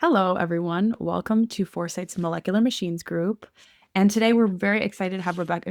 Hello, everyone. Welcome to Foresight's Molecular Machines Group. And today we're very excited to have Rebecca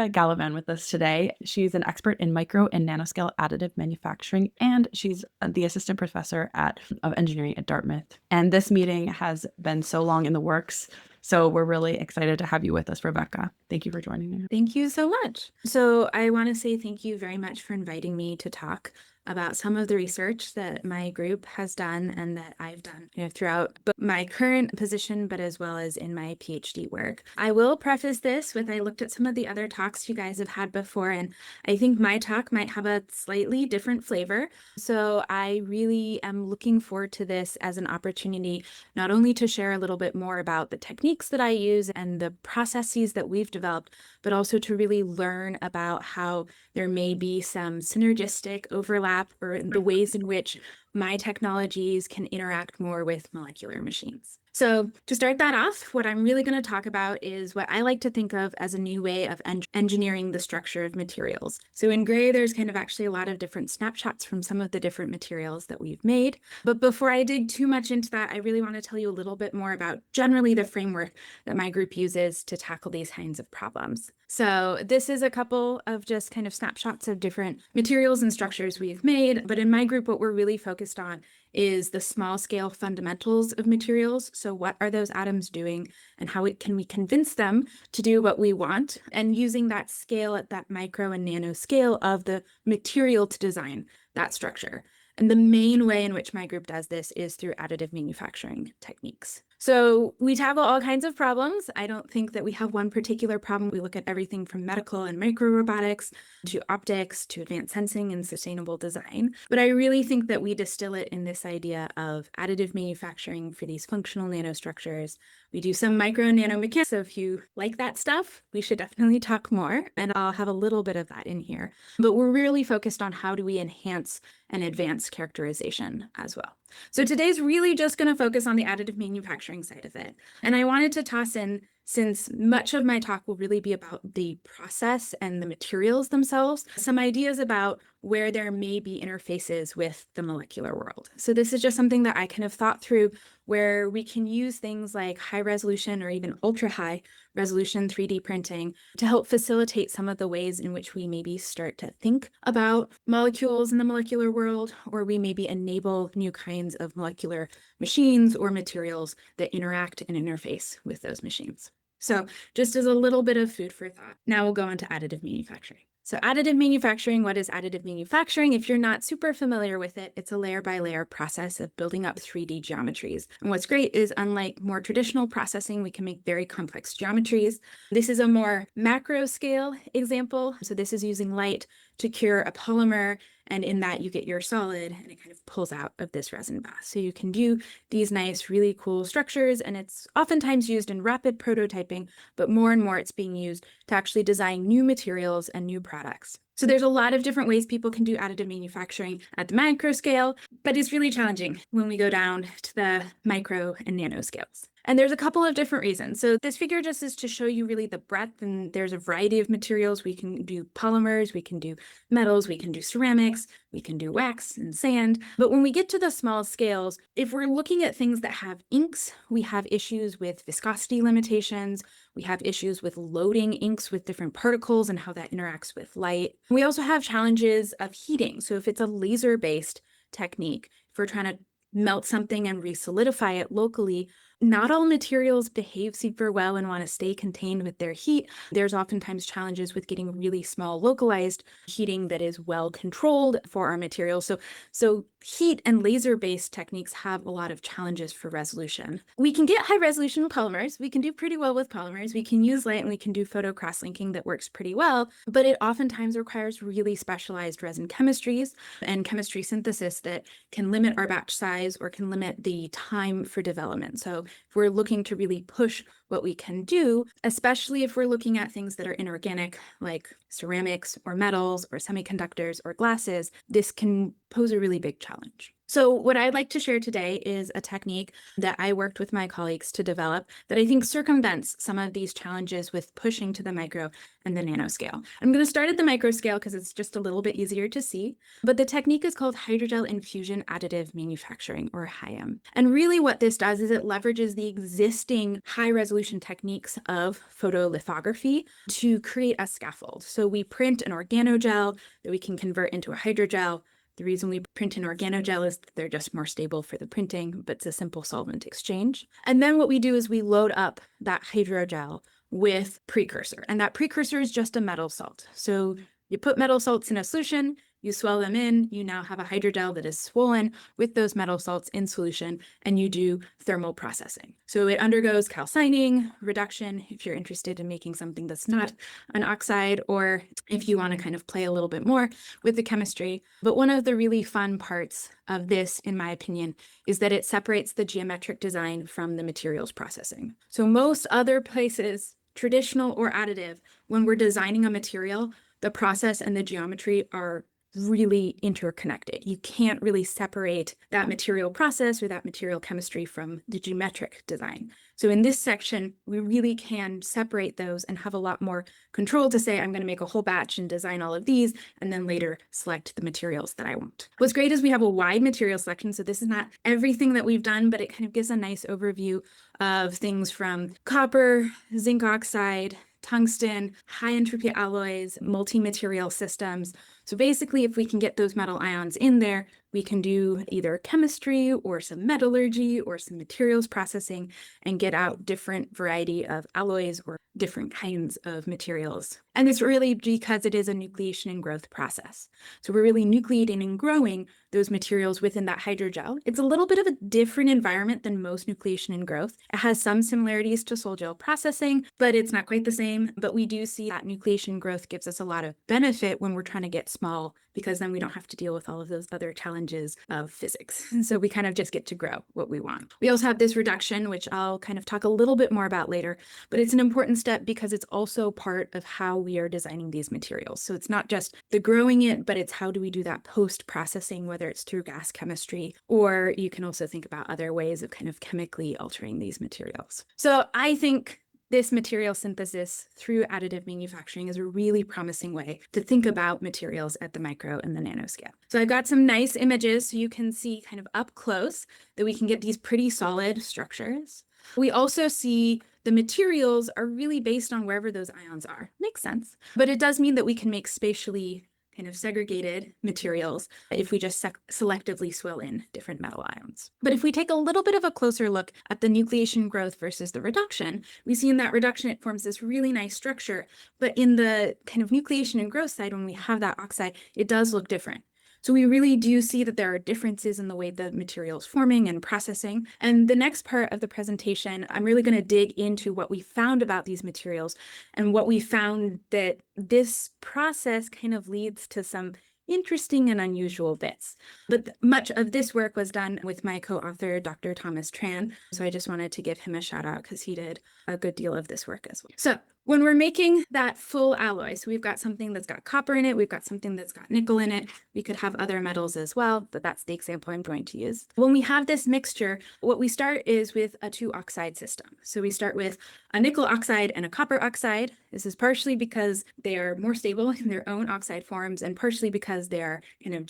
Gallivan with us today. She's an expert in micro and nanoscale additive manufacturing, and she's the assistant professor of engineering at Dartmouth. And this meeting has been so long in the works. So we're really excited to have you with us, Rebecca. Thank you for joining me. Thank you so much. So I want to say thank you very much for inviting me to talk about some of the research that my group has done and that I've done throughout my current position, but as well as in my PhD work. I will preface this with I looked at some of the other talks you guys have had before, and I think my talk might have a slightly different flavor. So I really am looking forward to this as an opportunity, not only to share a little bit more about the techniques that I use and the processes that we've developed, but also to really learn about how there may be some synergistic overlap or the ways in which my technologies can interact more with molecular machines. So to start that off, what I'm really going to talk about is what I like to think of as a new way of engineering the structure of materials. So in gray, there's kind of actually a lot of different snapshots from some of the different materials that we've made. But before I dig too much into that, I really want to tell you a little bit more about generally the framework that my group uses to tackle these kinds of problems. So this is a couple of just kind of snapshots of different materials and structures we've made. But in my group, what we're really focused on is the small scale fundamentals of materials. So what are those atoms doing and how can we convince them to do what we want, and using that scale at that micro and nano scale of the material to design that structure. And the main way in which my group does this is through additive manufacturing techniques. So we tackle all kinds of problems. I don't think that we have one particular problem. We look at everything from medical and micro robotics to optics to advanced sensing and sustainable design. But I really think that we distill it in this idea of additive manufacturing for these functional nanostructures. We do some micro and nano mechanics. So if you like that stuff, we should definitely talk more. And I'll have a little bit of that in here. But we're really focused on how do we enhance and advance characterization as well. So today's really just going to focus on the additive manufacturing side of it. And I wanted to toss in, since much of my talk will really be about the process and the materials themselves, some ideas about where there may be interfaces with the molecular world. So this is just something that I kind of thought through, where we can use things like high resolution or even ultra high resolution 3D printing to help facilitate some of the ways in which we maybe start to think about molecules in the molecular world, or we maybe enable new kinds of molecular machines or materials that interact and interface with those machines. So just as a little bit of food for thought, now we'll go on to additive manufacturing. So additive manufacturing, what is additive manufacturing? If you're not super familiar with it, it's a layer by layer process of building up 3D geometries. And what's great is, unlike more traditional processing, we can make very complex geometries. This is a more macro scale example. So this is using light to cure a polymer, and in that you get your solid and it kind of pulls out of this resin bath. So you can do these nice, really cool structures, and it's oftentimes used in rapid prototyping, but more and more it's being used to actually design new materials and new products. So there's a lot of different ways people can do additive manufacturing at the macro scale, but it's really challenging when we go down to the micro and nano scales. And there's a couple of different reasons. So this figure just is to show you really the breadth, and there's a variety of materials. We can do polymers, we can do metals, we can do ceramics, we can do wax and sand. But when we get to the small scales, if we're looking at things that have inks, we have issues with viscosity limitations. We have issues with loading inks with different particles and how that interacts with light. We also have challenges of heating. So if it's a laser-based technique, if we're trying to melt something and re-solidify it locally, not all materials behave super well and want to stay contained with their heat. There's oftentimes challenges with getting really small localized heating that is well controlled for our materials. So heat and laser-based techniques have a lot of challenges for resolution. We can get high resolution polymers. We can do pretty well with polymers. We can use light and we can do photo cross-linking that works pretty well, but it oftentimes requires really specialized resin chemistries and chemistry synthesis that can limit our batch size or can limit the time for development. So if we're looking to really push what we can do, especially if we're looking at things that are inorganic, like ceramics or metals or semiconductors or glasses, this can pose a really big challenge. So what I'd like to share today is a technique that I worked with my colleagues to develop that I think circumvents some of these challenges with pushing to the micro and the nanoscale. I'm going to start at the micro scale because it's just a little bit easier to see, but the technique is called hydrogel infusion additive manufacturing, or HIAM. And really what this does is it leverages the existing high resolution techniques of photolithography to create a scaffold. So we print an organogel that we can convert into a hydrogel. The reason we print in organogel is that they're just more stable for the printing, but it's a simple solvent exchange. And then what we do is we load up that hydrogel with precursor, and that precursor is just a metal salt. So you put metal salts in a solution, you swell them in, you now have a hydrogel that is swollen with those metal salts in solution, and you do thermal processing. So it undergoes calcining, reduction, if you're interested in making something that's not an oxide, or if you want to kind of play a little bit more with the chemistry. But one of the really fun parts of this, in my opinion, is that it separates the geometric design from the materials processing. So most other places, traditional or additive, when we're designing a material, the process and the geometry are really interconnected. You can't really separate that material process or that material chemistry from the geometric design. So in this section, we really can separate those and have a lot more control to say, I'm going to make a whole batch and design all of these, and then later select the materials that I want. What's great is we have a wide material selection. So this is not everything that we've done, but it kind of gives a nice overview of things from copper, zinc oxide, tungsten, high entropy alloys, multi-material systems. So basically, if we can get those metal ions in there, we can do either chemistry or some metallurgy or some materials processing and get out different variety of alloys or different kinds of materials. And it's really because it is a nucleation and growth process. So we're really nucleating and growing those materials within that hydrogel. It's a little bit of a different environment than most nucleation and growth. It has some similarities to sol gel processing, but it's not quite the same. But we do see that nucleation growth gives us a lot of benefit when we're trying to get small, because then we don't have to deal with all of those other challenges of physics. And so we kind of just get to grow what we want. We also have this reduction, which I'll kind of talk a little bit more about later, but it's an important step because it's also part of how we are designing these materials. So it's not just the growing it, but it's how do we do that post-processing, whether it's through gas chemistry, or you can also think about other ways of kind of chemically altering these materials. So I think this material synthesis through additive manufacturing is a really promising way to think about materials at the micro and the nanoscale. So I've got some nice images so you can see kind of up close that we can get these pretty solid structures. We also see the materials are really based on wherever those ions are. Makes sense. But it does mean that we can make spatially kind of segregated materials if we just selectively swell in different metal ions. But if we take a little bit of a closer look at the nucleation growth versus the reduction, we see in that reduction it forms this really nice structure. But in the kind of nucleation and growth side, when we have that oxide, it does look different. So we really do see that there are differences in the way the material is forming and processing. And the next part of the presentation, I'm really going to dig into what we found about these materials and what we found that this process kind of leads to some interesting and unusual bits. But much of this work was done with my co-author, Dr. Thomas Tran. So I just wanted to give him a shout out because he did a good deal of this work as well. So when we're making that full alloy, so we've got something that's got copper in it, we've got something that's got nickel in it, we could have other metals as well, but that's the example I'm going to use. When we have this mixture, what we start is with a 2-oxide system. So we start with a nickel oxide and a copper oxide. This is partially because they are more stable in their own oxide forms and partially because they are kind of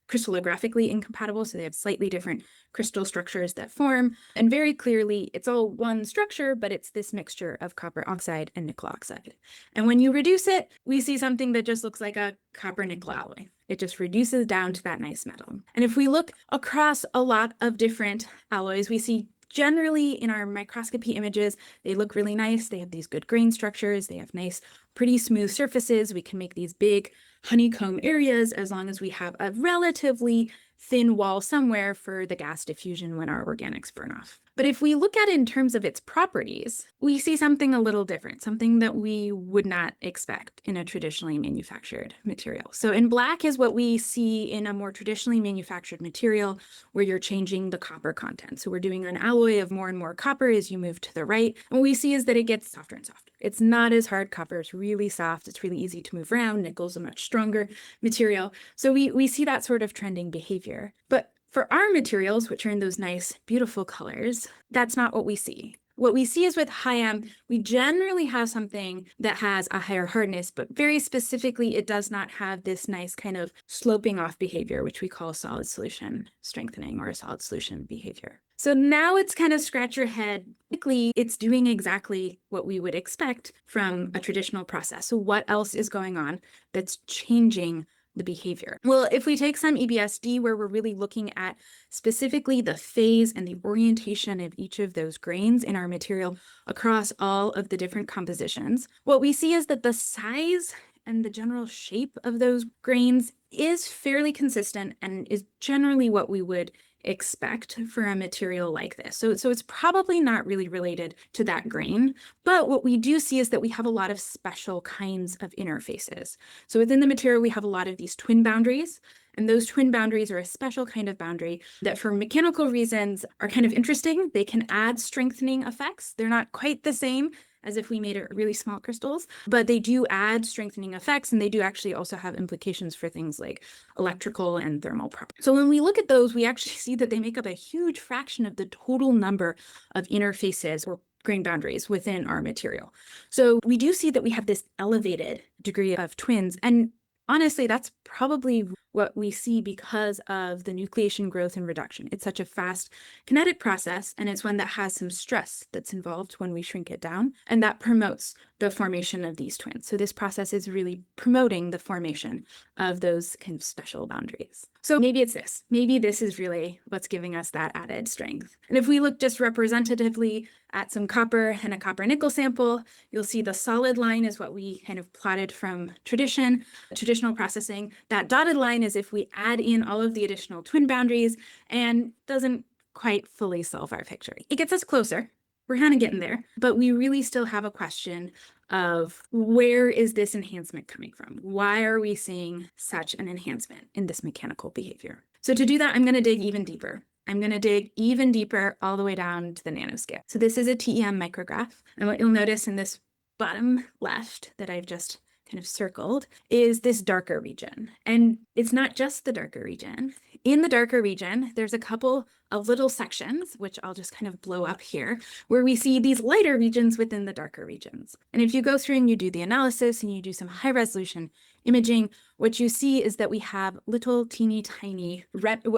crystallographically incompatible, so they have slightly different crystal structures that form. And very clearly, it's all one structure, but it's this mixture of copper oxide and nickel oxide. And when you reduce it, we see something that just looks like a copper nickel alloy. It just reduces down to that nice metal. And if we look across a lot of different alloys, we see generally in our microscopy images, they look really nice. They have these good grain structures. They have nice, pretty smooth surfaces. We can make these big honeycomb areas as long as we have a relatively thin wall somewhere for the gas diffusion when our organics burn off. But if we look at it in terms of its properties, we see something a little different, something that we would not expect in a traditionally manufactured material. So in black is what we see in a more traditionally manufactured material where you're changing the copper content. So we're doing an alloy of more and more copper as you move to the right. And what we see is that it gets softer and softer. It's not as hard. Copper is really soft. It's really easy to move around. Nickel's a much stronger material. So we see that sort of trending behavior. But For our materials, which are in those nice, beautiful colors, that's not what we see. What we see is with HIAM, we generally have something that has a higher hardness, but very specifically, it does not have this nice kind of sloping off behavior, which we call solid solution strengthening or solid solution behavior. So now it's kind of scratch your head. Quickly, it's doing exactly what we would expect from a traditional process. So what else is going on that's changing the behavior? Well, if we take some EBSD where we're really looking at specifically the phase and the orientation of each of those grains in our material across all of the different compositions, what we see is that the size and the general shape of those grains is fairly consistent and is generally what we would expect for a material like this. So it's probably not really related to that grain, but what we do see is that we have a lot of special kinds of interfaces. So within the material, we have a lot of these twin boundaries, and those twin boundaries are a special kind of boundary that for mechanical reasons are kind of interesting. They can add strengthening effects. They're not quite the same as if we made it really small crystals, but they do add strengthening effects, and they do actually also have implications for things like electrical and thermal properties. So when we look at those, we actually see that they make up a huge fraction of the total number of interfaces or grain boundaries within our material. So we do see that we have this elevated degree of twins, and honestly, that's probably what we see because of the nucleation growth and reduction. It's such a fast kinetic process, and it's one that has some stress that's involved when we shrink it down, and that promotes the formation of these twins. So this process is really promoting the formation of those kind of special boundaries. So maybe it's this. Maybe this is really what's giving us that added strength. And if we look just representatively at some copper and a copper nickel sample, you'll see the solid line is what we kind of plotted from traditional processing. That dotted line is if we add in all of the additional twin boundaries, and doesn't quite fully solve our picture. It gets us closer. We're kind of getting there, but we really still have a question of where is this enhancement coming from? Why are we seeing such an enhancement in this mechanical behavior? So to do that, I'm going to dig even deeper. I'm going to dig even deeper all the way down to the nanoscale. So this is a TEM micrograph. And what you'll notice in this bottom left that I've just kind of circled is this darker region. And it's not just the darker region. In the darker region, there's a couple of little sections, which I'll just kind of blow up here, where we see these lighter regions within the darker regions. And if you go through and you do the analysis and you do some high resolution imaging, what you see is that we have little teeny tiny,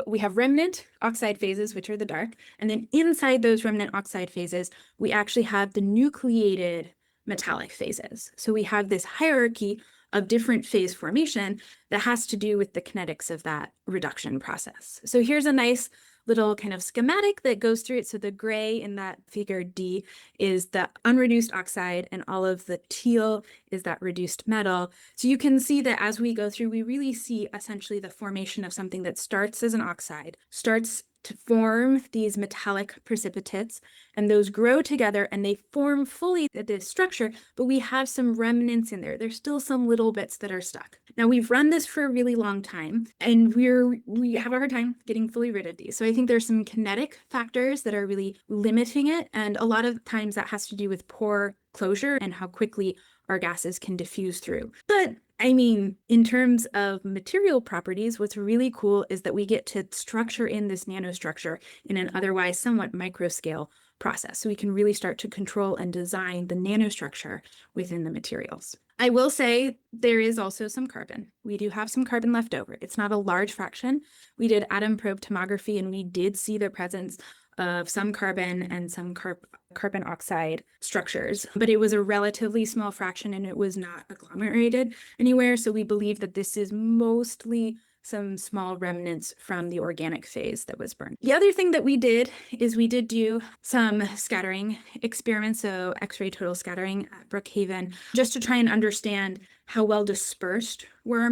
we have remnant oxide phases, which are the dark. And then inside those remnant oxide phases, we actually have the nucleated metallic phases. So we have this hierarchy of different phase formation that has to do with the kinetics of that reduction process. So here's a nice little kind of schematic that goes through it. So the gray in that figure D is the unreduced oxide, and all of the teal is that reduced metal. So you can see that as we go through, we really see essentially the formation of something that starts as an oxide, starts to form these metallic precipitates, and those grow together and they form fully this structure, but we have some remnants in there. There's still some little bits that are stuck. Now we've run this for a really long time, and we have a hard time getting fully rid of these. So I think there's some kinetic factors that are really limiting it, and a lot of times that has to do with pore closure and how quickly our gases can diffuse through. But I mean, in terms of material properties, what's really cool is that we get to structure in this nanostructure in an otherwise somewhat microscale process. So we can really start to control and design the nanostructure within the materials. I will say there is also some carbon. We do have some carbon left over. It's not a large fraction. We did atom probe tomography, and we did see the presence of some carbon and some carbon oxide structures, but it was a relatively small fraction and it was not agglomerated anywhere. So we believe that this is mostly some small remnants from the organic phase that was burned. The other thing that we did is we did do some scattering experiments, so X-ray total scattering at Brookhaven, just to try and understand how well dispersed were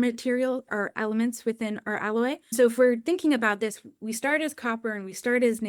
our elements within our alloy. So if we're thinking about this, we start as copper and we start as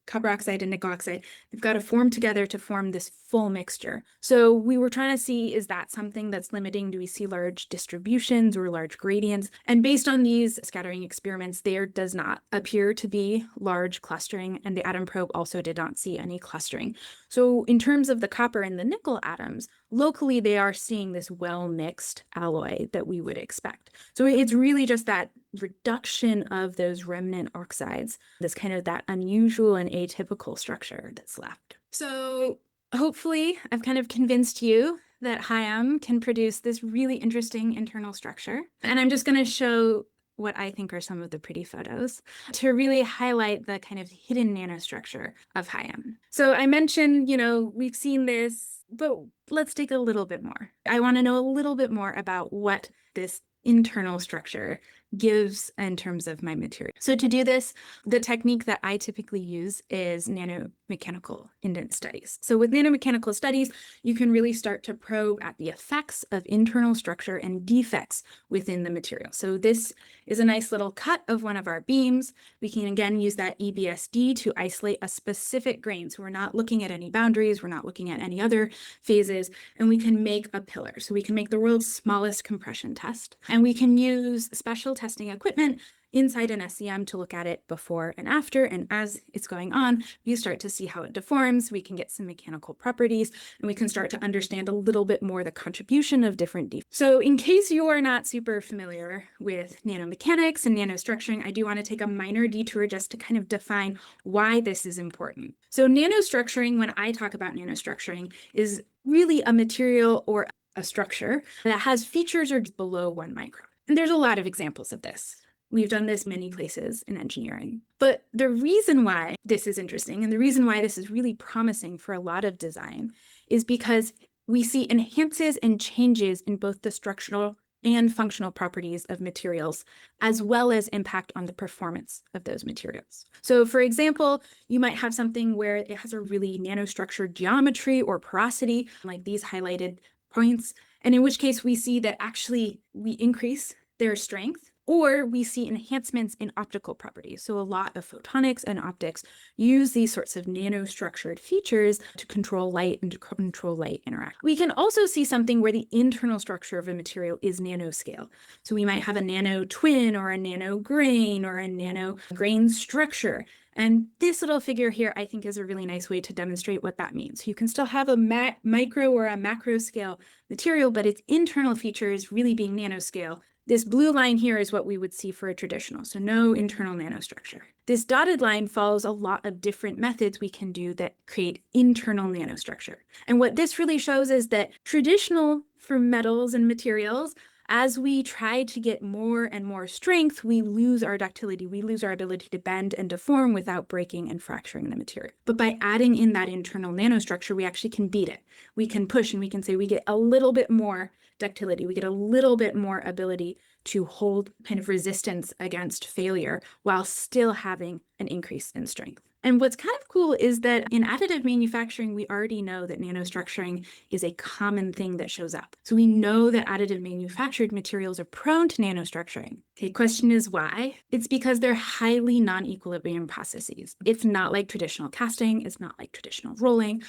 copper oxide and nickel oxide. They've got to form together to form this full mixture. So we were trying to see, is that something that's limiting? Do we see large distributions or large gradients? And based on these scattering experiments, there does not appear to be large clustering, and the atom probe also did not see any clustering. So in terms of the copper and the nickel atoms, locally they are seeing this well-mixed alloy that we would expect. So it's really just that reduction of those remnant oxides, this kind of that unusual and atypical structure that's left. So hopefully I've kind of convinced you that HIAM can produce this really interesting internal structure. And I'm just going to show what I think are some of the pretty photos to really highlight the kind of hidden nanostructure of HIAM. So I mentioned, we've seen this, but let's dig a little bit more. I want to know a little bit more about what this internal structure gives in terms of my material. So to do this, the technique that I typically use is nanomechanical indent studies. So with nanomechanical studies, you can really start to probe at the effects of internal structure and defects within the material. So this is a nice little cut of one of our beams. We can again use that EBSD to isolate a specific grain. So we're not looking at any boundaries, we're not looking at any other phases, and we can make a pillar. So we can make the world's smallest compression test. And we can use special testing equipment inside an SEM to look at it before and after. And as it's going on, we start to see how it deforms. We can get some mechanical properties, and we can start to understand a little bit more the contribution of different defects. So in case you are not super familiar with nanomechanics and nanostructuring, I do want to take a minor detour just to kind of define why this is important. So nanostructuring, when I talk about nanostructuring, is really a material or a structure that has features or below 1 micron. And there's a lot of examples of this. We've done this many places in engineering. But the reason why this is interesting and the reason why this is really promising for a lot of design is because we see enhances and changes in both the structural and functional properties of materials, as well as impact on the performance of those materials. So for example, you might have something where it has a really nanostructured geometry or porosity, like these highlighted points, and in which case we see that actually we increase their strength, or we see enhancements in optical properties. So a lot of photonics and optics use these sorts of nanostructured features to control light and to control light interaction. We can also see something where the internal structure of a material is nanoscale. So we might have a nano twin or a nano grain or a nano grain structure. And this little figure here, I think, is a really nice way to demonstrate what that means. You can still have a micro or a macro scale material, but its internal features really being nanoscale. This blue line here is what we would see for a traditional, so no internal nanostructure. This dotted line follows a lot of different methods we can do that create internal nanostructure. And what this really shows is that traditional for metals and materials, as we try to get more and more strength, we lose our ductility, we lose our ability to bend and deform without breaking and fracturing the material. But by adding in that internal nanostructure, we actually can beat it. We can push and we can say we get a little bit more ductility, we get a little bit more ability to hold kind of resistance against failure while still having an increase in strength. And what's kind of cool is that in additive manufacturing, we already know that nanostructuring is a common thing that shows up. So we know that additive manufactured materials are prone to nanostructuring. The question is why? It's because they're highly non-equilibrium processes. It's not like traditional casting. It's not like traditional rolling.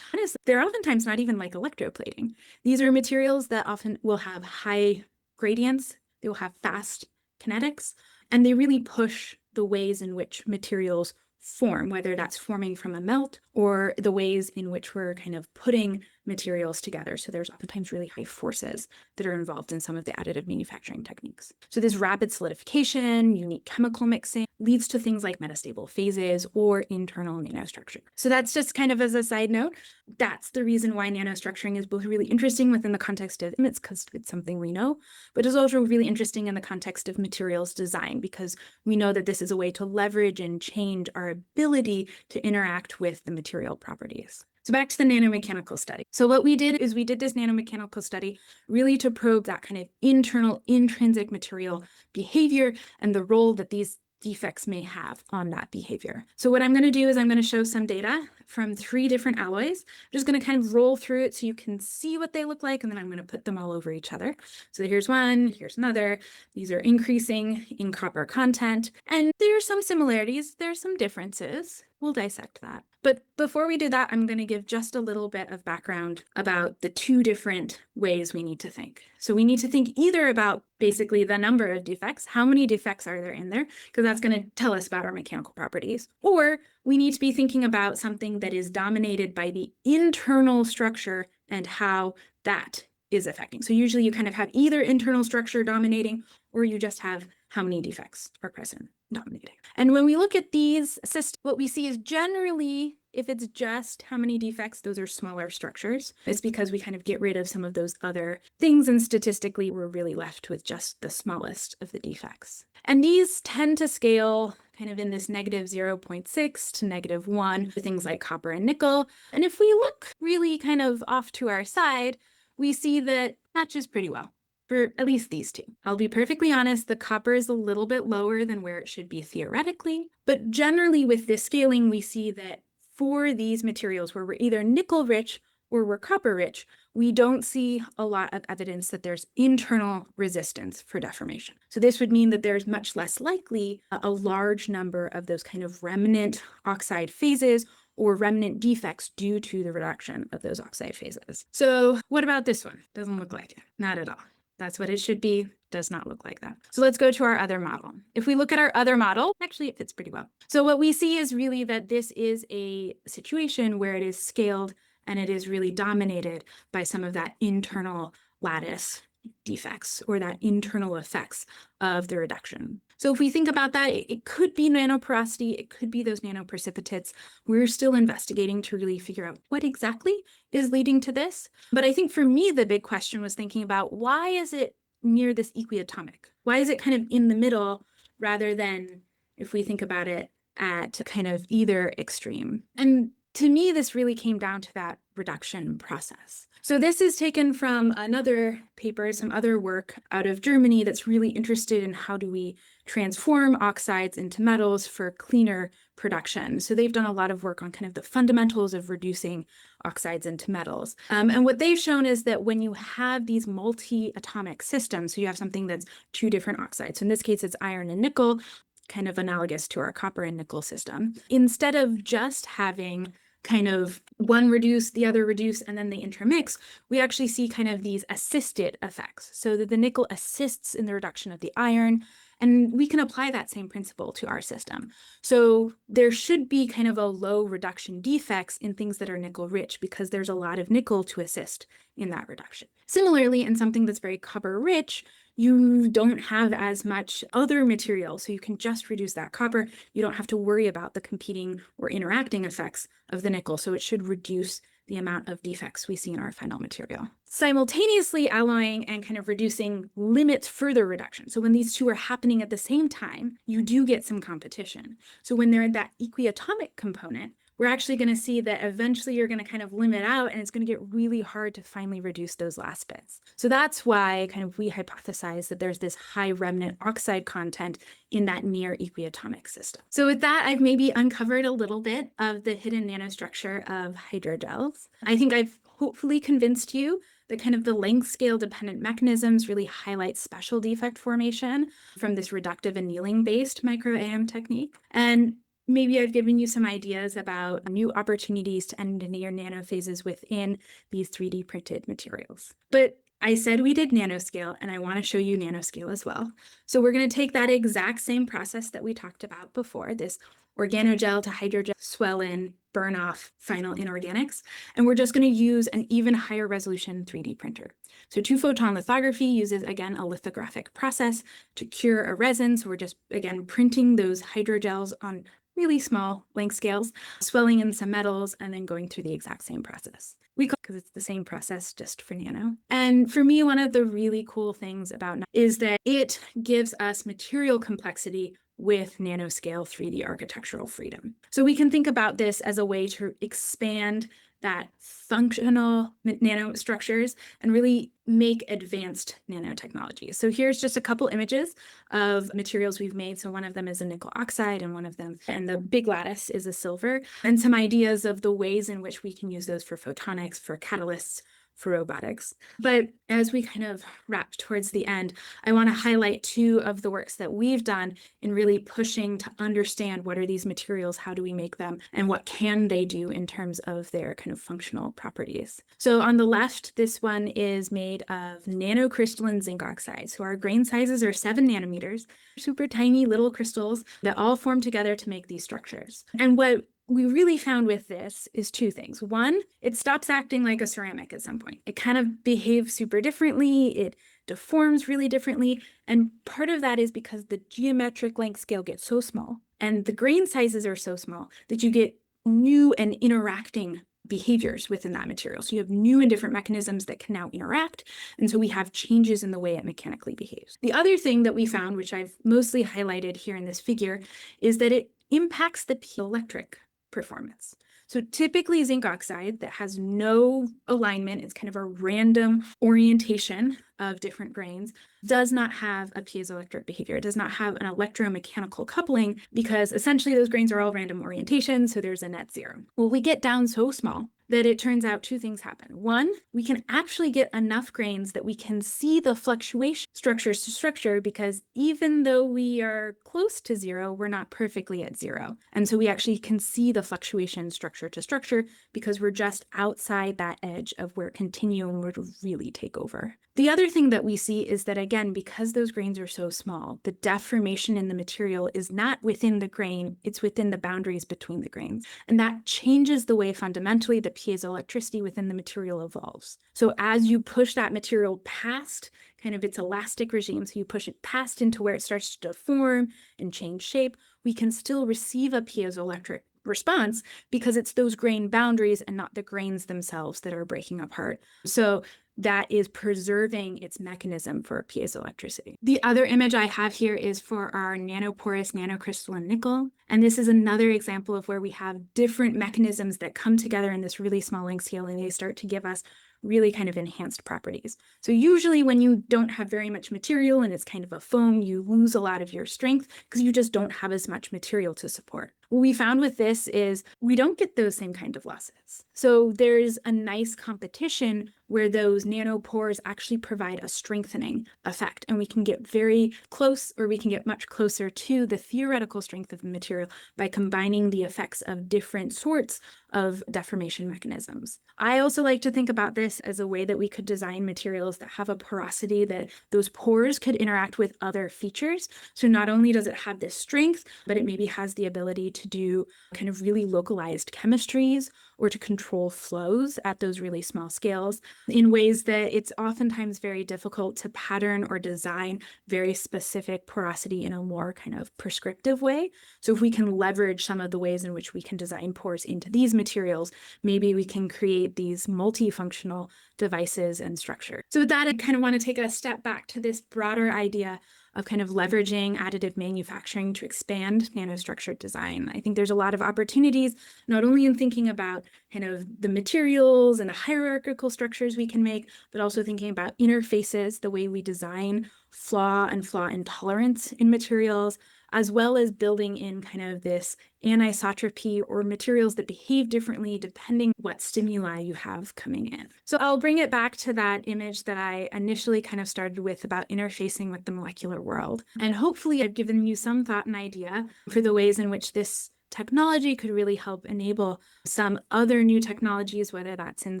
They're oftentimes not even like electroplating. These are materials that often will have high gradients. They will have fast kinetics, and they really push the ways in which materials form, whether that's forming from a melt or the ways in which we're kind of putting materials together. So there's oftentimes really high forces that are involved in some of the additive manufacturing techniques. So this rapid solidification, unique chemical mixing leads to things like metastable phases or internal nanostructure. So that's just kind of as a side note. That's the reason why nanostructuring is both really interesting within the context of image, because it's something we know, but it's also really interesting in the context of materials design, because we know that this is a way to leverage and change our ability to interact with the material properties. So back to the nanomechanical study. So what we did is we did this nanomechanical study really to probe that kind of internal intrinsic material behavior and the role that these defects may have on that behavior. So what I'm going to do is I'm going to show some data from 3 different alloys. I'm just going to kind of roll through it so you can see what they look like, and then I'm going to put them all over each other. So here's one, here's another. These are increasing in copper content, and there are some similarities, there are some differences. We'll dissect that. But before we do that, I'm going to give just a little bit of background about the 2 different ways we need to think. So we need to think either about basically the number of defects, how many defects are there in there, because that's going to tell us about our mechanical properties, or we need to be thinking about something that is dominated by the internal structure and how that is affecting. So usually you kind of have either internal structure dominating, or you just have how many defects are present dominating. And when we look at these systems, what we see is generally, if it's just how many defects, those are smaller structures. It's because we kind of get rid of some of those other things, and statistically, we're really left with just the smallest of the defects. And these tend to scale kind of in this negative 0.6 to negative 1 for things like copper and nickel. And if we look really kind of off to our side, we see that matches pretty well for at least these two. I'll be perfectly honest, the copper is a little bit lower than where it should be theoretically, but generally with this scaling, we see that for these materials where we're either nickel rich or we're copper rich, we don't see a lot of evidence that there's internal resistance for deformation. So this would mean that there's much less likely a large number of those kind of remnant oxide phases or remnant defects due to the reduction of those oxide phases. So what about this one? Doesn't look like it. Not at all. That's what it should be. Does not look like that. So let's go to our other model. If we look at our other model, actually it fits pretty well. So what we see is really that this is a situation where it is scaled and it is really dominated by some of that internal lattice defects or that internal effects of the reduction. So if we think about that, it could be nanoporosity, it could be those nanoprecipitates. We're still investigating to really figure out what exactly is leading to this. But I think for me, the big question was thinking about, why is it near this equiatomic? Why is it kind of in the middle rather than, if we think about it, at kind of either extreme? And to me, this really came down to that reduction process. So this is taken from another paper, some other work out of Germany that's really interested in how do we transform oxides into metals for cleaner production. So they've done a lot of work on kind of the fundamentals of reducing oxides into metals. And what they've shown is that when you have these multi-atomic systems, so you have something that's two different oxides, so in this case, it's iron and nickel, kind of analogous to our copper and nickel system. Instead of just having kind of one reduce, the other reduce, and then they intermix, we actually see kind of these assisted effects. So that the nickel assists in the reduction of the iron, and we can apply that same principle to our system. So there should be kind of a low reduction defects in things that are nickel rich because there's a lot of nickel to assist in that reduction. Similarly, in something that's very copper rich, you don't have as much other material, so you can just reduce that copper. You don't have to worry about the competing or interacting effects of the nickel, so it should reduce the amount of defects we see in our final material. Simultaneously, alloying and kind of reducing limits further reduction. So when these two are happening at the same time, you do get some competition. So when they're in that equiatomic component, we're actually going to see that eventually you're going to kind of limit out and it's going to get really hard to finally reduce those last bits. So that's why kind of we hypothesize that there's this high remnant oxide content in that near equiatomic system. So with that, I've maybe uncovered a little bit of the hidden nanostructure of hydrogels. I think I've hopefully convinced you that kind of the length scale dependent mechanisms really highlight special defect formation from this reductive annealing based micro HIAM technique. And maybe I've given you some ideas about new opportunities to engineer nanophases within these 3D printed materials. But I said we did nanoscale, and I want to show you nanoscale as well. So we're going to take that exact same process that we talked about before, this organogel to hydrogel, swell in, burn off final inorganics, and we're just going to use an even higher resolution 3D printer. So 2-photon lithography uses, again, a lithographic process to cure a resin. So we're just, again, printing those hydrogels on really small length scales, swelling in some metals, and then going through the exact same process. We call it because it's the same process just for nano. And for me, one of the really cool things about nano is that it gives us material complexity with nanoscale 3D architectural freedom. So we can think about this as a way to expand that functional nanostructures and really make advanced nanotechnologies. So here's just a couple images of materials we've made. So one of them is a nickel oxide and one of them, and the big lattice is a silver, and some ideas of the ways in which we can use those for photonics, for catalysts, for robotics. But as we kind of wrap towards the end, I want to highlight two of the works that we've done in really pushing to understand what are these materials, how do we make them, and what can they do in terms of their kind of functional properties. So on the left, this one is made of nanocrystalline zinc oxide. So our grain sizes are 7 nanometers, super tiny little crystals that all form together to make these structures. And what we really found with this is two things. One, it stops acting like a ceramic at some point. It kind of behaves super differently. It deforms really differently. And part of that is because the geometric length scale gets so small and the grain sizes are so small that you get new and interacting behaviors within that material. So you have new and different mechanisms that can now interact. And so we have changes in the way it mechanically behaves. The other thing that we found, which I've mostly highlighted here in this figure, is that it impacts the piezoelectric performance. So typically zinc oxide that has no alignment, it's kind of a random orientation of different grains, does not have a piezoelectric behavior. It does not have an electromechanical coupling because essentially those grains are all random orientation, so there's a net zero. Well, we get down so small that it turns out two things happen. One, we can actually get enough grains that we can see the fluctuation structures to structure, because even though we are close to zero, we're not perfectly at zero. And so we actually can see the fluctuation structure to structure because we're just outside that edge of where continuum would really take over. The other thing that we see is that, again, because those grains are so small, the deformation in the material is not within the grain, it's within the boundaries between the grains. And that changes the way fundamentally the piezoelectricity within the material evolves. So as you push that material past kind of its elastic regime, so you push it past into where it starts to deform and change shape, we can still receive a piezoelectric response because it's those grain boundaries and not the grains themselves that are breaking apart. So that is preserving its mechanism for piezoelectricity. The other image I have here is for our nanoporous nanocrystalline nickel. And this is another example of where we have different mechanisms that come together in this really small length scale, and they start to give us really kind of enhanced properties. So usually when you don't have very much material and it's kind of a foam, you lose a lot of your strength because you just don't have as much material to support. What we found with this is we don't get those same kind of losses. So there's a nice competition where those nanopores actually provide a strengthening effect, and we can get very close, or we can get much closer to the theoretical strength of the material by combining the effects of different sorts of deformation mechanisms. I also like to think about this as a way that we could design materials that have a porosity that those pores could interact with other features. So not only does it have this strength, but it maybe has the ability to do kind of really localized chemistries or to control flows at those really small scales in ways that it's oftentimes very difficult to pattern or design very specific porosity in a more kind of prescriptive way. So if we can leverage some of the ways in which we can design pores into these materials, maybe we can create these multifunctional devices and structures. So with that, I kind of want to take a step back to this broader idea of kind of leveraging additive manufacturing to expand nanostructured design. I think there's a lot of opportunities, not only in thinking about kind of the materials and the hierarchical structures we can make, but also thinking about interfaces, the way we design flaw and flaw intolerance in materials, as well as building in kind of this anisotropy or materials that behave differently depending what stimuli you have coming in. So I'll bring it back to that image that I initially kind of started with about interfacing with the molecular world. And hopefully I've given you some thought and idea for the ways in which this technology could really help enable some other new technologies, whether that's in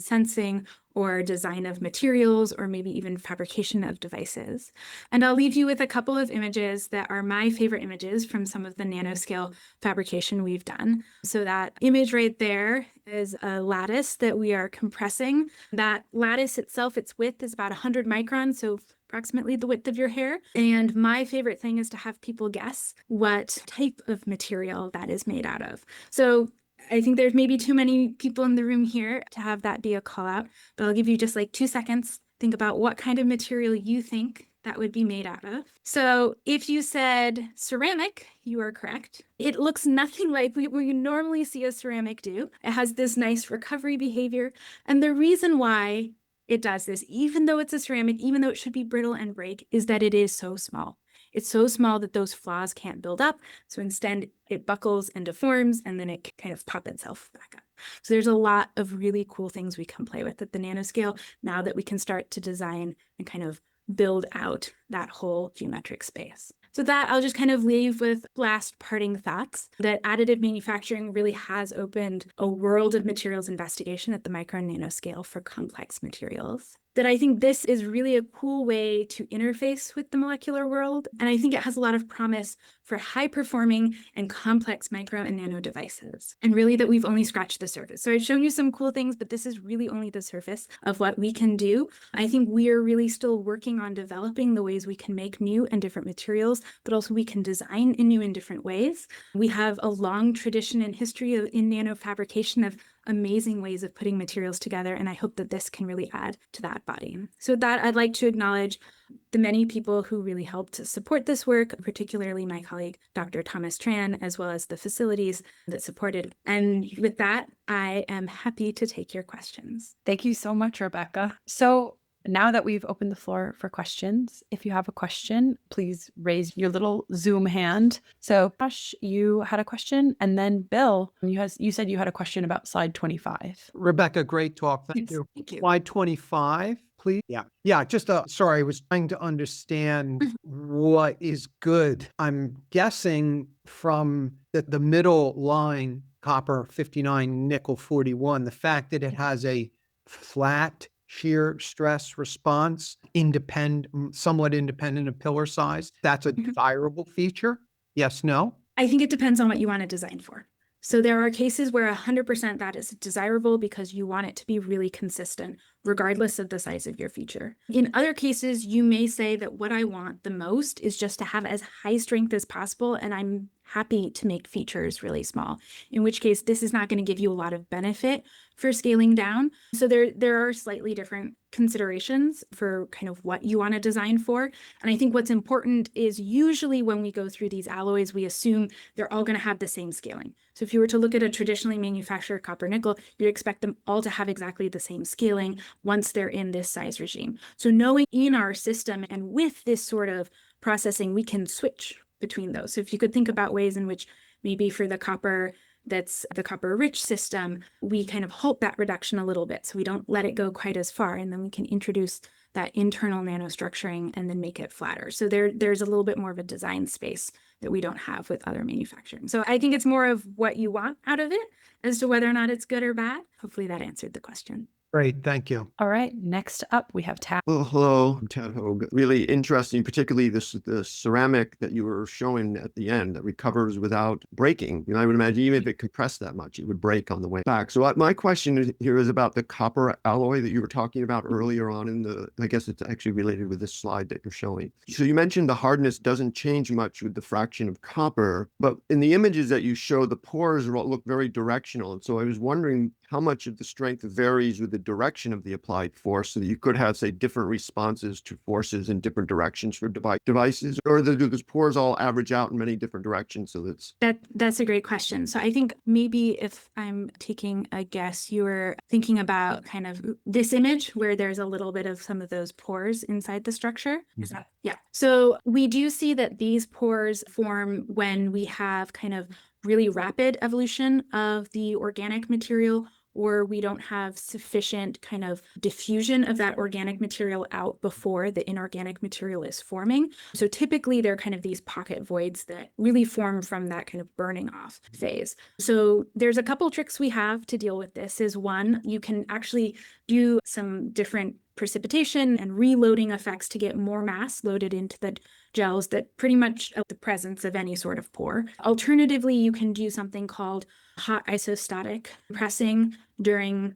sensing or design of materials, or maybe even fabrication of devices. And I'll leave you with a couple of images that are my favorite images from some of the nanoscale fabrication we've done. So that image right there is a lattice that we are compressing. That lattice itself, its width is about 100 microns, so approximately the width of your hair. And my favorite thing is to have people guess what type of material that is made out of. So I think there's maybe too many people in the room here to have that be a call out, but I'll give you just like 2 seconds. Think about what kind of material you think that would be made out of. So if you said ceramic, you are correct. It looks nothing like what you normally see a ceramic do. It has this nice recovery behavior. And the reason why it does this, even though it's a ceramic, even though it should be brittle and break, is that it is so small. It's so small that those flaws can't build up. So instead, it buckles and deforms, and then it can kind of pop itself back up. So there's a lot of really cool things we can play with at the nanoscale now that we can start to design and kind of build out that whole geometric space. So that I'll just kind of leave with last parting thoughts that additive manufacturing really has opened a world of materials investigation at the micro and nanoscale for complex materials. that I think this is really a cool way to interface with the molecular world. And I think it has a lot of promise for high performing and complex micro and nano devices. And really that we've only scratched the surface. So I've shown you some cool things, but this is really only the surface of what we can do. I think we are really still working on developing the ways we can make new and different materials, but also we can design in new and different ways. We have a long tradition and history in nanofabrication of amazing ways of putting materials together, and I hope that this can really add to that body. So with that, I'd like to acknowledge the many people who really helped to support this work, particularly my colleague, Dr. Thomas Tran, as well as the facilities that supported. And with that, I am happy to take your questions. Thank you so much, Rebecca. So now that we've opened the floor for questions, if you have a question, please raise your little Zoom hand. So Josh, you had a question, and then Bill, you said you had a question about slide 25. Rebecca, great talk. Thank you. Thank you. Slide 25, please. Yeah. Just sorry, I was trying to understand what is good. I'm guessing from the middle line, copper 59, nickel 41, the fact that it has a flat shear stress response, somewhat independent of pillar size, that's a desirable feature? Yes, no? I think it depends on what you want to design for. So there are cases where 100% that is desirable because you want it to be really consistent, regardless of the size of your feature. In other cases, you may say that what I want the most is just to have as high strength as possible, and I'm happy to make features really small, in which case this is not going to give you a lot of benefit for scaling down. So there are slightly different considerations for kind of what you want to design for. And I think what's important is usually when we go through these alloys, we assume they're all going to have the same scaling. So if you were to look at a traditionally manufactured copper nickel, you'd expect them all to have exactly the same scaling once they're in this size regime. So knowing in our system and with this sort of processing, we can switch between those. So if you could think about ways in which maybe for the copper that's the copper rich system, we kind of halt that reduction a little bit so we don't let it go quite as far, and then we can introduce that internal nanostructuring and then make it flatter. So there's a little bit more of a design space that we don't have with other manufacturing. So I think it's more of what you want out of it as to whether or not it's good or bad. Hopefully that answered the question. Great, thank you. All right, next up we have Tad. Well, hello, I'm Tad Hogue. Really interesting, particularly the ceramic that you were showing at the end that recovers without breaking. I would imagine even if it compressed that much, it would break on the way back. So my question here is about the copper alloy that you were talking about earlier on I guess it's actually related with this slide that you're showing. So you mentioned the hardness doesn't change much with the fraction of copper, but in the images that you show, the pores look very directional. And so I was wondering how much of the strength varies with the direction of the applied force, so that you could have, say, different responses to forces in different directions for devices, or do those pores all average out in many different directions? So that's a great question. So I think maybe if I'm taking a guess, you were thinking about kind of this image where there's a little bit of some of those pores inside the structure. Is that? Yeah. So we do see that these pores form when we have kind of really rapid evolution of the organic material, or we don't have sufficient kind of diffusion of that organic material out before the inorganic material is forming. So typically they're kind of these pocket voids that really form from that kind of burning off phase. So there's a couple tricks we have to deal with this. Is one, you can actually do some different precipitation and reloading effects to get more mass loaded into the gels that pretty much the presence of any sort of pore. Alternatively, you can do something called hot isostatic pressing during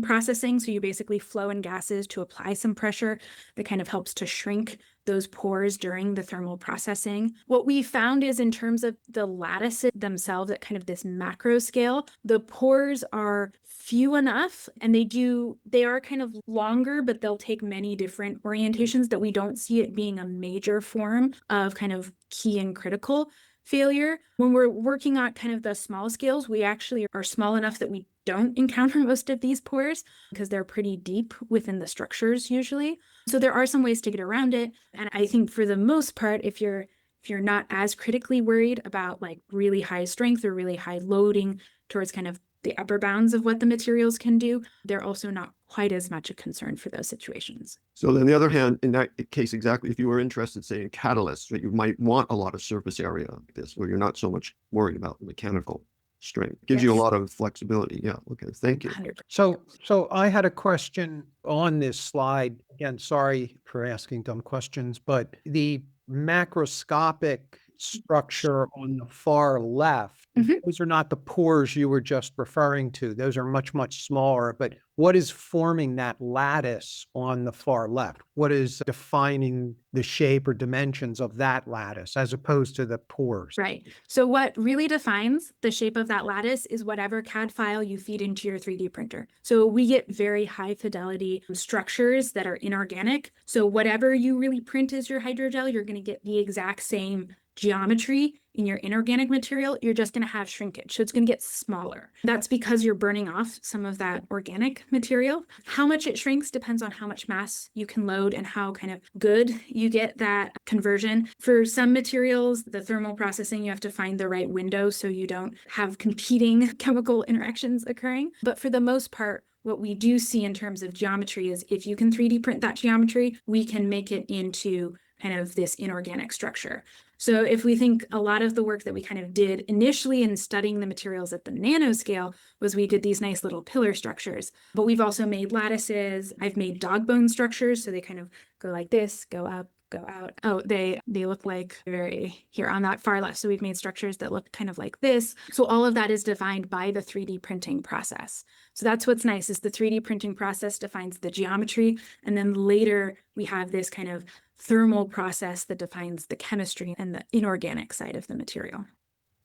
processing. So you basically flow in gases to apply some pressure that kind of helps to shrink those pores during the thermal processing. What we found is in terms of the lattices themselves at kind of this macro scale, the pores are few enough and they are kind of longer, but they'll take many different orientations that we don't see it being a major form of kind of key and critical failure. When we're working on kind of the small scales, we actually are small enough that we don't encounter most of these pores because they're pretty deep within the structures usually. So there are some ways to get around it. And I think for the most part, if you're not as critically worried about like really high strength or really high loading towards kind of the upper bounds of what the materials can do, they're also not quite as much a concern for those situations. So on the other hand, in that case, exactly, if you were interested, say, in catalysts, right, you might want a lot of surface area like this, where you're not so much worried about the mechanical strength. Gives you a Yes. lot of flexibility. Yeah. Okay. Thank you. 100%. So I had a question on this slide. Again, sorry for asking dumb questions, but the macroscopic structure on the far left, Mhm. those are not the pores you were just referring to. Those are much, much smaller. But what is forming that lattice on the far left? What is defining the shape or dimensions of that lattice as opposed to the pores? Right. So what really defines the shape of that lattice is whatever CAD file you feed into your 3D printer. So we get very high fidelity structures that are inorganic. So whatever you really print as your hydrogel, you're going to get the exact same geometry in your inorganic material. You're just going to have shrinkage. So it's going to get smaller. That's because you're burning off some of that organic material. How much it shrinks depends on how much mass you can load and how kind of good you get that conversion. For some materials, the thermal processing, you have to find the right window so you don't have competing chemical interactions occurring. But for the most part, what we do see in terms of geometry is if you can 3D print that geometry, we can make it into kind of this inorganic structure. So if we think a lot of the work that we kind of did initially in studying the materials at the nanoscale was we did these nice little pillar structures, but we've also made lattices. I've made dog bone structures. So they kind of go like this, go up, go out. Oh, they look like very here on that far left. So we've made structures that look kind of like this. So all of that is defined by the 3D printing process. So that's what's nice is the 3D printing process defines the geometry. And then later we have this kind of thermal process that defines the chemistry and the inorganic side of the material.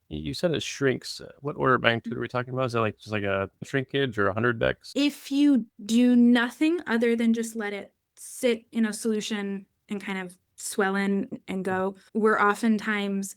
You said it shrinks. What order of magnitude are we talking about? Is that like just like a shrinkage or 100x? If you do nothing other than just let it sit in a solution and kind of swell in and go, we're oftentimes,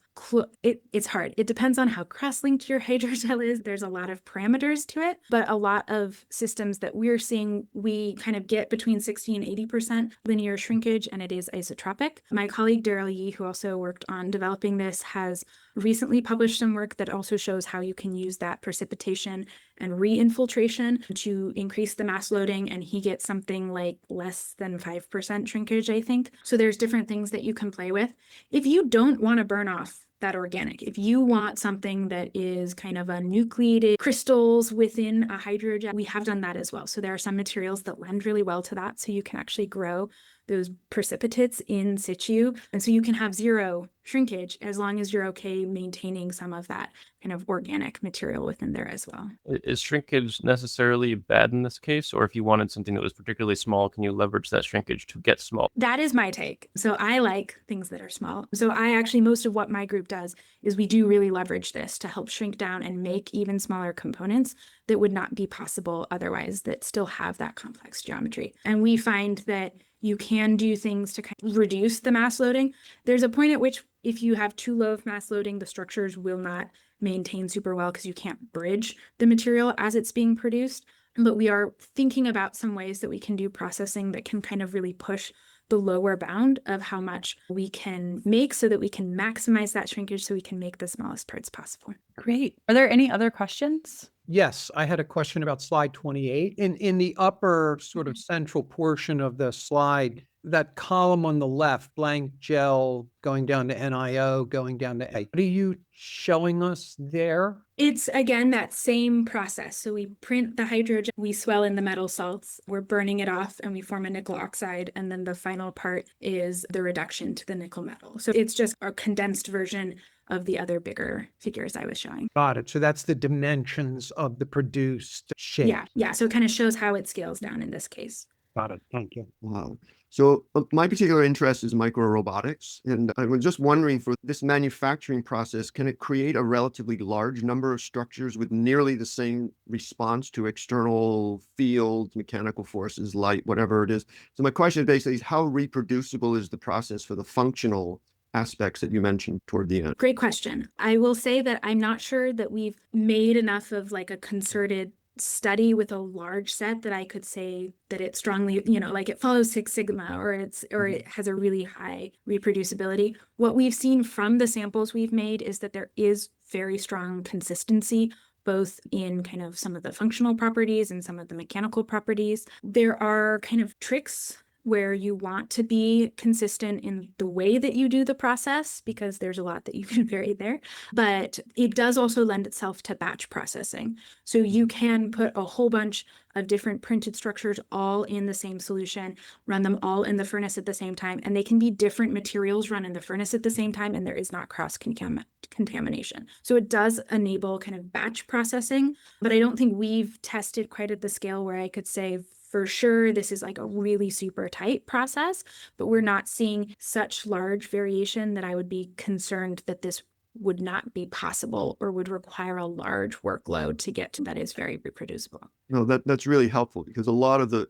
it's hard. It depends on how cross-linked your hydrogel is. There's a lot of parameters to it, but a lot of systems that we're seeing, we kind of get between 60 and 80% linear shrinkage, and it is isotropic. My colleague Daryl Yee, who also worked on developing this, has recently published some work that also shows how you can use that precipitation and re-infiltration to increase the mass loading, and he gets something like less than 5% shrinkage, I think. So there's different things that you can play with. If you don't want to burn off that organic, if you want something that is kind of a nucleated crystals within a hydrogel, we have done that as well. So there are some materials that lend really well to that. So you can actually grow those precipitates in situ. And so you can have zero shrinkage as long as you're okay maintaining some of that kind of organic material within there as well. Is shrinkage necessarily bad in this case? Or if you wanted something that was particularly small, can you leverage that shrinkage to get small? That is my take. So I like things that are small. So I actually, most of what my group does is we do really leverage this to help shrink down and make even smaller components that would not be possible otherwise, that still have that complex geometry. And we find that you can do things to kind of reduce the mass loading. There's a point at which if you have too low of mass loading, the structures will not maintain super well because you can't bridge the material as it's being produced. But we are thinking about some ways that we can do processing that can kind of really push the lower bound of how much we can make so that we can maximize that shrinkage so we can make the smallest parts possible. Great. Are there any other questions? Yes, I had a question about slide 28. In the upper sort of central portion of the slide, that column on the left, blank gel going down to NIO, going down to A. What are you showing us there? It's, again, that same process. So we print the hydrogel, we swell in the metal salts, we're burning it off, and we form a nickel oxide. And then the final part is the reduction to the nickel metal. So it's just a condensed version of the other bigger figures I was showing. Got it. So that's the dimensions of the produced shape. Yeah. So it kind of shows how it scales down in this case. Got it. Thank you. Wow. So my particular interest is microrobotics. And I was just wondering, for this manufacturing process, can it create a relatively large number of structures with nearly the same response to external fields, mechanical forces, light, whatever it is? So my question basically is, how reproducible is the process for the functional aspects that you mentioned toward the end? Great question. I will say that I'm not sure that we've made enough of like a concerted study with a large set that I could say that it strongly, like it follows Six Sigma or it has a really high reproducibility. What we've seen from the samples we've made is that there is very strong consistency, both in kind of some of the functional properties and some of the mechanical properties. There are kind of tricks where you want to be consistent in the way that you do the process, because there's a lot that you can vary there. But it does also lend itself to batch processing. So you can put a whole bunch of different printed structures all in the same solution, run them all in the furnace at the same time, and they can be different materials run in the furnace at the same time, and there is not cross-contamination. So it does enable kind of batch processing, but I don't think we've tested quite at the scale where I could say for sure this is like a really super tight process, but we're not seeing such large variation that I would be concerned that this would not be possible or would require a large workload to get to that is very reproducible. No, that's really helpful, because a lot of the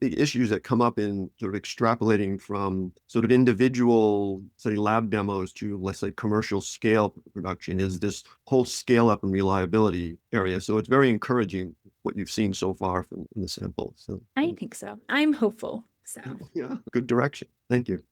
issues that come up in sort of extrapolating from sort of individual, say, lab demos to, let's say, commercial scale production is this whole scale up and reliability area. So it's very encouraging what you've seen so far from in the sample. So I think so. I'm hopeful. So yeah, good direction. Thank you.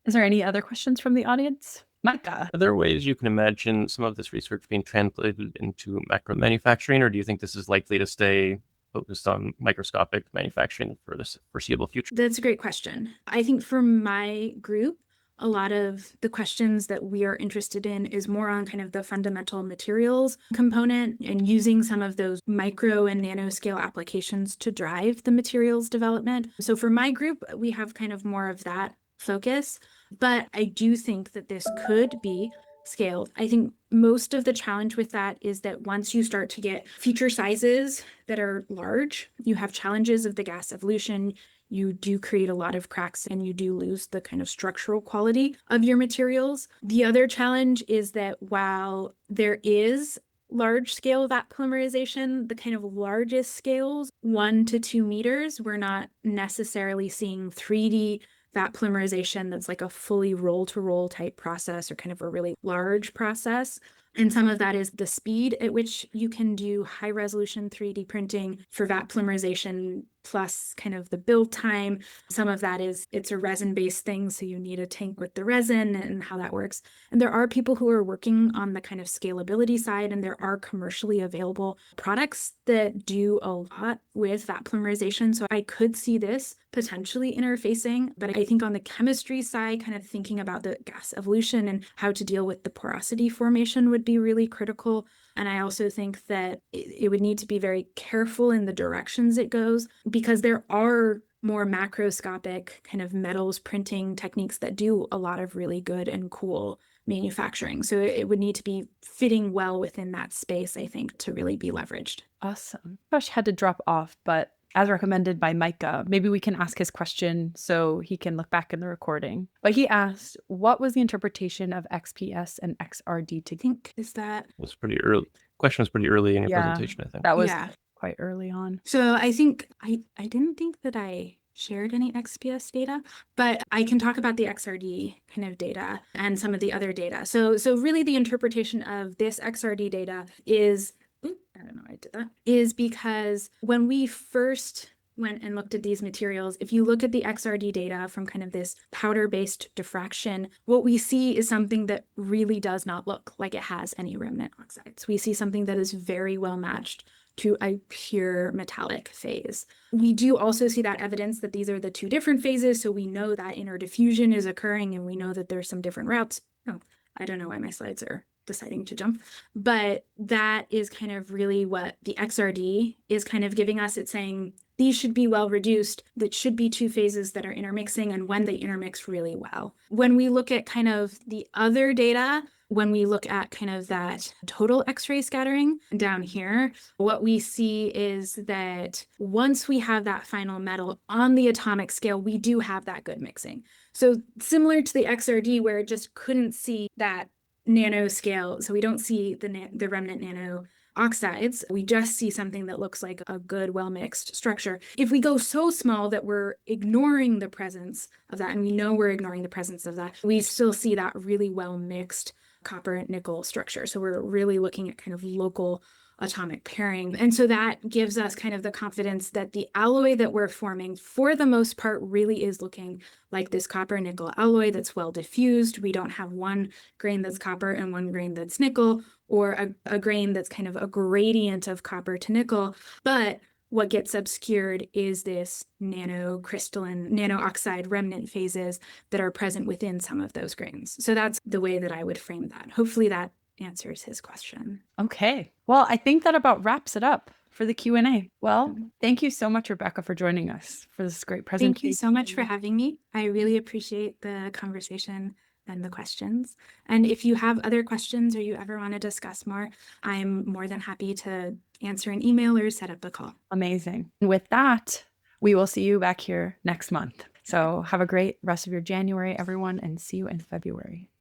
Is there any other questions from the audience? Micah. Are there ways you can imagine some of this research being translated into macro manufacturing, or do you think this is likely to stay focused on microscopic manufacturing for the foreseeable future? that's a great question. I think for my group, a lot of the questions that we are interested in is more on kind of the fundamental materials component and using some of those micro and nanoscale applications to drive the materials development. So for my group, we have kind of more of that focus, but I do think that this could be scaled. I think most of the challenge with that is that once you start to get feature sizes that are large, you have challenges of the gas evolution. You do create a lot of cracks and you do lose the kind of structural quality of your materials. The other challenge is that while there is large scale vat polymerization, the kind of largest scales, 1 to 2 meters, we're not necessarily seeing 3D vat polymerization that's like a fully roll-to-roll type process or kind of a really large process. And some of that is the speed at which you can do high resolution 3D printing for vat polymerization, plus kind of the build time. Some of that is it's a resin-based thing, so you need a tank with the resin and how that works. And there are people who are working on the kind of scalability side, and there are commercially available products that do a lot with vat polymerization. So I could see this potentially interfacing, but I think on the chemistry side, kind of thinking about the gas evolution and how to deal with the porosity formation would be really critical. And I also think that it would need to be very careful in the directions it goes, because there are more macroscopic kind of metals printing techniques that do a lot of really good and cool manufacturing. So it would need to be fitting well within that space, I think, to really be leveraged. Awesome. Josh had to drop off, but as recommended by Micah, maybe we can ask his question so he can look back in the recording. But he asked, what was the interpretation of XPS and XRD to I think is that It was pretty early. Question was pretty early in your Yeah. presentation, I think. that was yeah. quite early on. So I think I didn't think that I shared any XPS data, but I can talk about the XRD kind of data and some of the other data. So really the interpretation of this XRD data is, I don't know why I did that, is because when we first went and looked at these materials, if you look at the XRD data from kind of this powder-based diffraction, what we see is something that really does not look like it has any remnant oxides. We see something that is very well matched to a pure metallic phase. We do also see that evidence that these are the two different phases, so we know that inner diffusion is occurring and we know that there's some different routes. Oh, I don't know why my slides are deciding to jump, but that is kind of really what the XRD is kind of giving us. It's saying these should be well reduced. That should be two phases that are intermixing, and when they intermix really well. When we look at kind of the other data, when we look at kind of that total X-ray scattering down here, what we see is that once we have that final metal on the atomic scale, we do have that good mixing. So similar to the XRD, where it just couldn't see that nanoscale, so we don't see the remnant nano oxides, we just see something that looks like a good, well-mixed structure. If we go so small that we're ignoring the presence of that, and we know we're ignoring the presence of that, we still see that really well-mixed copper and nickel structure. So we're really looking at kind of local atomic pairing. And so that gives us kind of the confidence that the alloy that we're forming, for the most part, really is looking like this copper nickel alloy that's well diffused. We don't have one grain that's copper and one grain that's nickel, or a grain that's kind of a gradient of copper to nickel. But what gets obscured is this nanocrystalline, nano-oxide remnant phases that are present within some of those grains. So that's the way that I would frame that. Hopefully that answers his question. Okay. Well, I think that about wraps it up for the Q&A. Well, thank you so much, Rebecca, for joining us for this great presentation. Thank you so much for having me. I really appreciate the conversation and the questions. And if you have other questions or you ever want to discuss more, I'm more than happy to answer an email or set up a call. Amazing. And with that, we will see you back here next month. So have a great rest of your January, everyone, and see you in February.